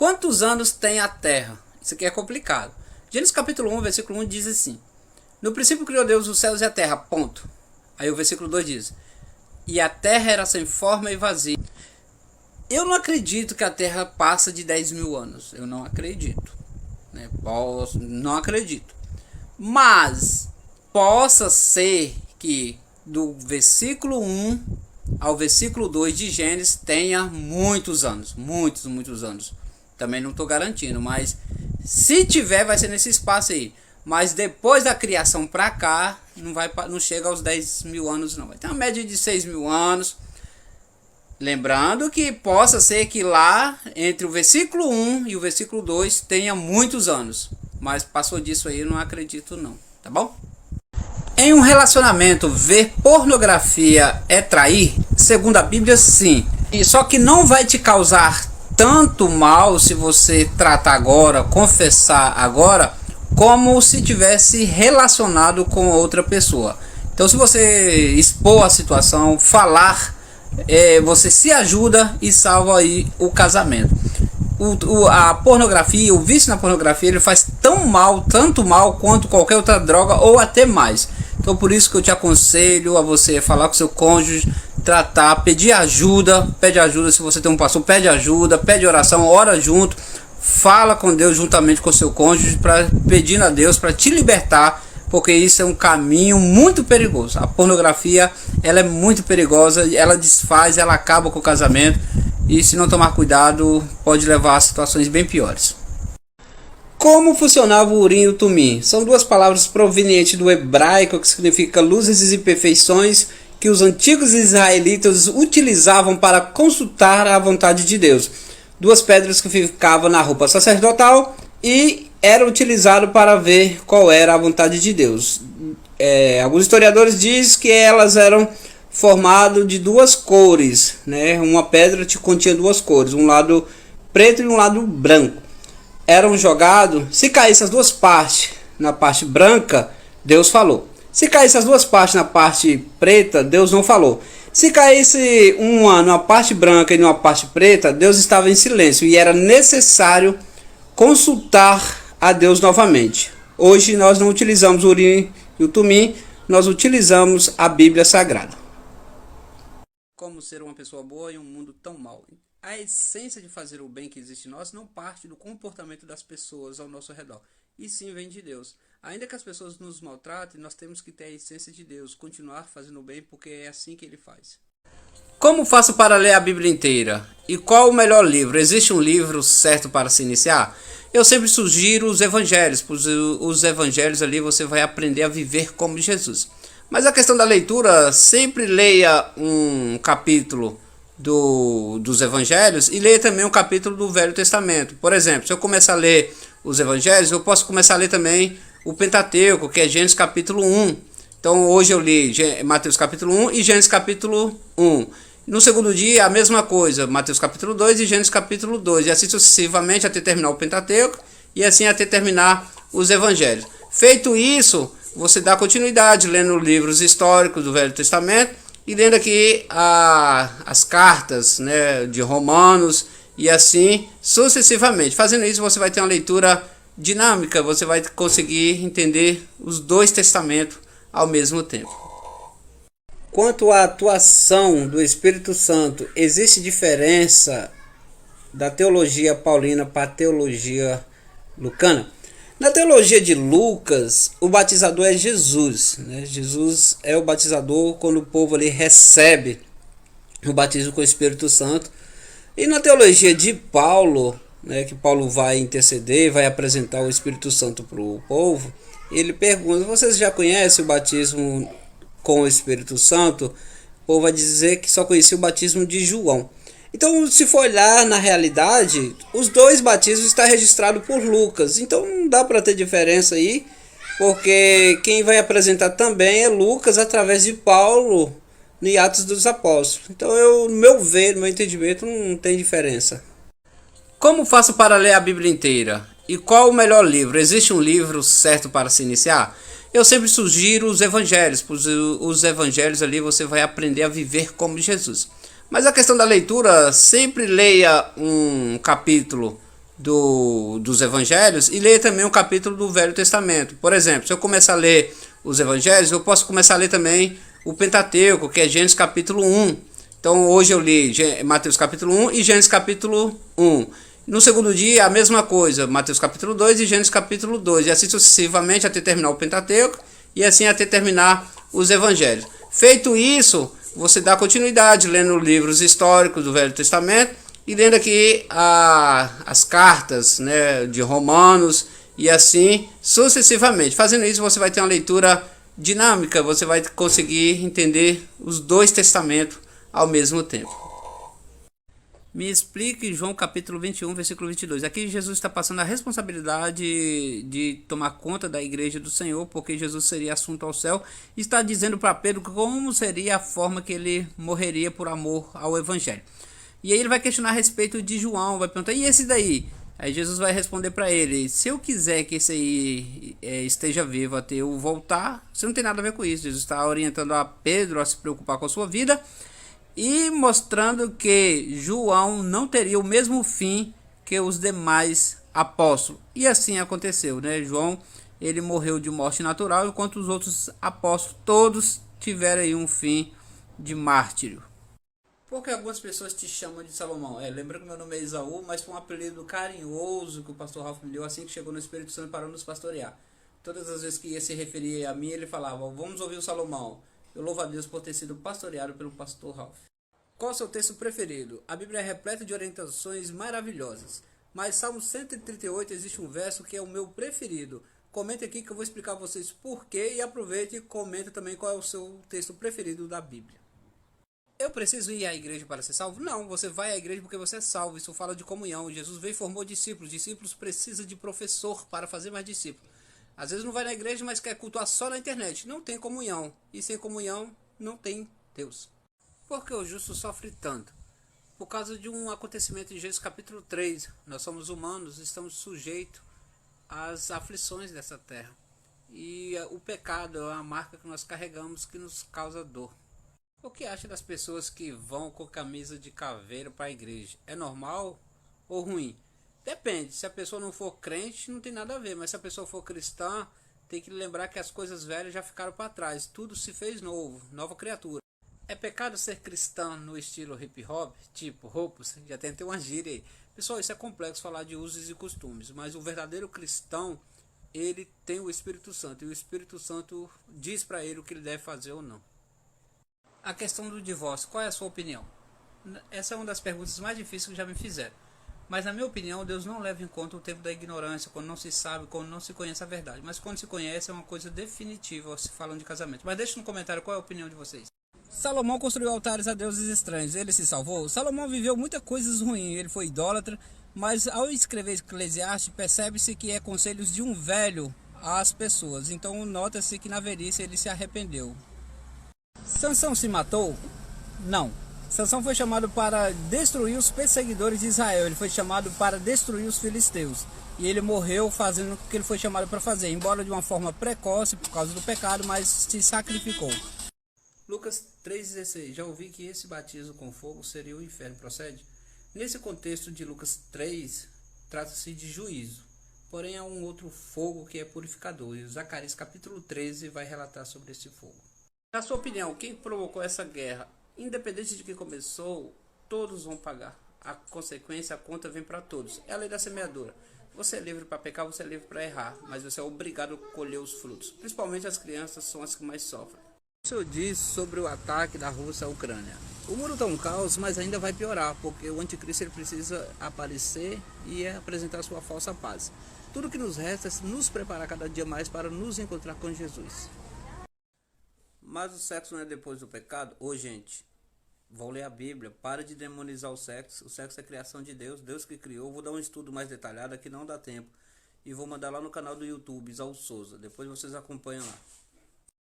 Quantos anos tem a terra? Isso aqui é complicado. Gênesis capítulo 1, versículo 1 diz assim: no princípio criou Deus os céus e a terra, ponto. Aí o versículo 2 diz: e a terra era sem forma e vazia. Eu não acredito que a terra passa de 10 mil anos. Eu não acredito, né? Não acredito. Mas possa ser que do versículo 1 ao versículo 2 de Gênesis tenha muitos anos. Muitos anos. Também não estou garantindo, mas se tiver, vai ser nesse espaço aí. Mas depois da criação para cá, não chega aos 10 mil anos não. Vai ter uma média de 6 mil anos. Lembrando que possa ser que lá, entre o versículo 1 e o versículo 2, tenha muitos anos. Mas passou disso aí, eu não acredito não, tá bom? Em um relacionamento, ver pornografia é trair? Segundo a Bíblia, sim. E só que não vai te causar tanto mal se você tratar agora, confessar agora, como se tivesse relacionado com outra pessoa. Então, se você expor a situação, falar, você se ajuda e salva aí o casamento. A pornografia, o vício na pornografia, ele faz tanto mal quanto qualquer outra droga ou até mais. Então por isso que eu te aconselho a você falar com seu cônjuge, tratar, pedir ajuda, pede ajuda se você tem um pastor, pede ajuda, pede oração, ora junto, fala com Deus juntamente com seu cônjuge, pedindo a Deus para te libertar, porque isso é um caminho muito perigoso. A pornografia, ela é muito perigosa, ela desfaz, ela acaba com o casamento. E se não tomar cuidado, pode levar a situações bem piores. Como funcionava o Urim e o Tumim? São duas palavras provenientes do hebraico que significa luzes e imperfeições que os antigos israelitas utilizavam para consultar a vontade de Deus. Duas pedras que ficavam na roupa sacerdotal e era utilizado para ver qual era a vontade de Deus. Alguns historiadores dizem que elas eram formado de duas cores, né? Uma pedra continha duas cores, um lado preto e um lado branco. Eram jogados, se caísse as duas partes na parte branca, Deus falou. Se caísse as duas partes na parte preta, Deus não falou. Se caísse uma na parte branca e numa parte preta, Deus estava em silêncio e era necessário consultar a Deus novamente. Hoje nós não utilizamos o Urim e o Tumim, nós utilizamos a Bíblia Sagrada. Como ser uma pessoa boa em um mundo tão mau? A essência de fazer o bem que existe em nós não parte do comportamento das pessoas ao nosso redor, e sim vem de Deus. Ainda que as pessoas nos maltratem, nós temos que ter a essência de Deus, continuar fazendo o bem, porque é assim que Ele faz. Como faço para ler a Bíblia inteira? E qual o melhor livro? Existe um livro certo para se iniciar? Eu sempre sugiro os evangelhos, pois os evangelhos ali você vai aprender a viver como Jesus. Mas a questão da leitura, sempre leia um capítulo dos evangelhos e leia também um capítulo do Velho Testamento. Por exemplo, se eu começar a ler os evangelhos, eu posso começar a ler também o Pentateuco, que é Gênesis capítulo 1. Então hoje eu li Mateus capítulo 1 e Gênesis capítulo 1. No segundo dia a mesma coisa, Mateus capítulo 2 e Gênesis capítulo 2. E assim sucessivamente até terminar o Pentateuco e assim até terminar os evangelhos. Feito isso, você dá continuidade lendo livros históricos do Velho Testamento e lendo aqui as cartas, né, de Romanos e assim sucessivamente. Fazendo isso você vai ter uma leitura dinâmica, você vai conseguir entender os dois testamentos ao mesmo tempo. Quanto à atuação do Espírito Santo, existe diferença da teologia paulina para a teologia lucana? Na teologia de Lucas, o batizador é Jesus, né? Jesus é o batizador quando o povo ali recebe o batismo com o Espírito Santo. E na teologia de Paulo, né, que Paulo vai interceder, vai apresentar o Espírito Santo para o povo, ele pergunta: vocês já conhecem o batismo com o Espírito Santo? O povo vai dizer que só conhecia o batismo de João. Então, se for olhar na realidade, os dois batismos estão registrados por Lucas. Então, não dá para ter diferença aí, porque quem vai apresentar também é Lucas através de Paulo em Atos dos Apóstolos. Então, no meu ver, no meu entendimento, não tem diferença. Como faço para ler a Bíblia inteira? E qual o melhor livro? Existe um livro certo para se iniciar? Eu sempre sugiro os evangelhos, pois os evangelhos ali você vai aprender a viver como Jesus. Mas a questão da leitura, sempre leia um capítulo dos evangelhos e ler também um capítulo do Velho Testamento. Por exemplo, se eu começar a ler os evangelhos, eu posso começar a ler também o Pentateuco, que é Gênesis capítulo 1. Então hoje eu li Mateus capítulo 1 e Gênesis capítulo 1. No segundo dia a mesma coisa, Mateus capítulo 2 e Gênesis capítulo 2. E assim sucessivamente até terminar o Pentateuco e assim até terminar os evangelhos. Feito isso, você dá continuidade lendo livros históricos do Velho Testamento e lendo aqui as cartas, né, de Romanos e assim sucessivamente. Fazendo isso você vai ter uma leitura dinâmica, você vai conseguir entender os dois testamentos ao mesmo tempo. Me explique João capítulo 21, versículo 22. Aqui Jesus está passando a responsabilidade de tomar conta da igreja do Senhor, porque Jesus seria assunto ao céu. E está dizendo para Pedro como seria a forma que ele morreria por amor ao evangelho. E aí ele vai questionar a respeito de João, vai perguntar, e esse daí? Aí Jesus vai responder para ele, se eu quiser que esse aí esteja vivo até eu voltar, você não tem nada a ver com isso. Jesus está orientando a Pedro a se preocupar com a sua vida e mostrando que João não teria o mesmo fim que os demais apóstolos. E assim aconteceu, né? João, ele morreu de morte natural, enquanto os outros apóstolos todos tiveram aí um fim de mártírio. Porque algumas pessoas te chamam de Salomão. Lembra que meu nome é Isaú, mas foi um apelido carinhoso que o pastor Ralph me deu assim que chegou no Espírito Santo para nos pastorear. Todas as vezes que ia se referir a mim, ele falava, vamos ouvir o Salomão. Eu louvo a Deus por ter sido pastoreado pelo pastor Ralph. Qual é o seu texto preferido? A Bíblia é repleta de orientações maravilhosas, mas Salmo 138 existe um verso que é o meu preferido. Comente aqui que eu vou explicar a vocês por quê e aproveite e comenta também qual é o seu texto preferido da Bíblia. Eu preciso ir à igreja para ser salvo? Não, você vai à igreja porque você é salvo. Isso fala de comunhão. Jesus veio e formou discípulos. Discípulos precisam de professor para fazer mais discípulos. Às vezes não vai na igreja, mas quer cultuar só na internet. Não tem comunhão. E sem comunhão, não tem Deus. Por que o justo sofre tanto? Por causa de um acontecimento em Gênesis capítulo 3. Nós somos humanos, estamos sujeitos às aflições dessa terra. E o pecado é uma marca que nós carregamos que nos causa dor. O que acha das pessoas que vão com camisa de caveira para a igreja? É normal ou ruim? Depende, se a pessoa não for crente, não tem nada a ver, mas se a pessoa for cristã, tem que lembrar que as coisas velhas já ficaram para trás, tudo se fez novo, nova criatura. É pecado ser cristã no estilo hip hop, tipo roupas, já tem até uma gíria aí. Pessoal, isso é complexo falar de usos e costumes, mas o verdadeiro cristão, ele tem o Espírito Santo, e o Espírito Santo diz para ele o que ele deve fazer ou não. A questão do divórcio, qual é a sua opinião? Essa é uma das perguntas mais difíceis que já me fizeram. Mas na minha opinião, Deus não leva em conta o tempo da ignorância, quando não se sabe, quando não se conhece a verdade. Mas quando se conhece é uma coisa definitiva se falando de casamento. Mas deixe no comentário qual é a opinião de vocês. Salomão construiu altares a deuses estranhos, ele se salvou? Salomão viveu muitas coisas ruins, ele foi idólatra, mas ao escrever Eclesiastes percebe-se que é conselhos de um velho às pessoas. Então nota-se que na velhice ele se arrependeu. Sansão se matou? Não. Sansão foi chamado para destruir os perseguidores de Israel. Ele foi chamado para destruir os filisteus. E ele morreu fazendo o que ele foi chamado para fazer. Embora de uma forma precoce por causa do pecado, mas se sacrificou. Lucas 3,16. Já ouvi que esse batismo com fogo seria o inferno. Procede? Nesse contexto de Lucas 3, trata-se de juízo. Porém, há um outro fogo que é purificador. E Zacarias capítulo 13 vai relatar sobre esse fogo. Na sua opinião, quem provocou essa guerra? Independente de quem começou, todos vão pagar. A consequência, a conta vem para todos. É a lei da semeadura. Você é livre para pecar, você é livre para errar, mas você é obrigado a colher os frutos. Principalmente as crianças são as que mais sofrem. O senhor diz sobre o ataque da Rússia à Ucrânia. O mundo está um caos, mas ainda vai piorar, porque o anticristo ele precisa aparecer e apresentar sua falsa paz. Tudo que nos resta é nos preparar cada dia mais para nos encontrar com Jesus. Mas o sexo não é depois do pecado? Ô gente, vão ler a Bíblia, para de demonizar o sexo é criação de Deus, Deus que criou. Vou dar um estudo mais detalhado, aqui não dá tempo, e vou mandar lá no canal do YouTube, Isaú Souza, depois vocês acompanham lá.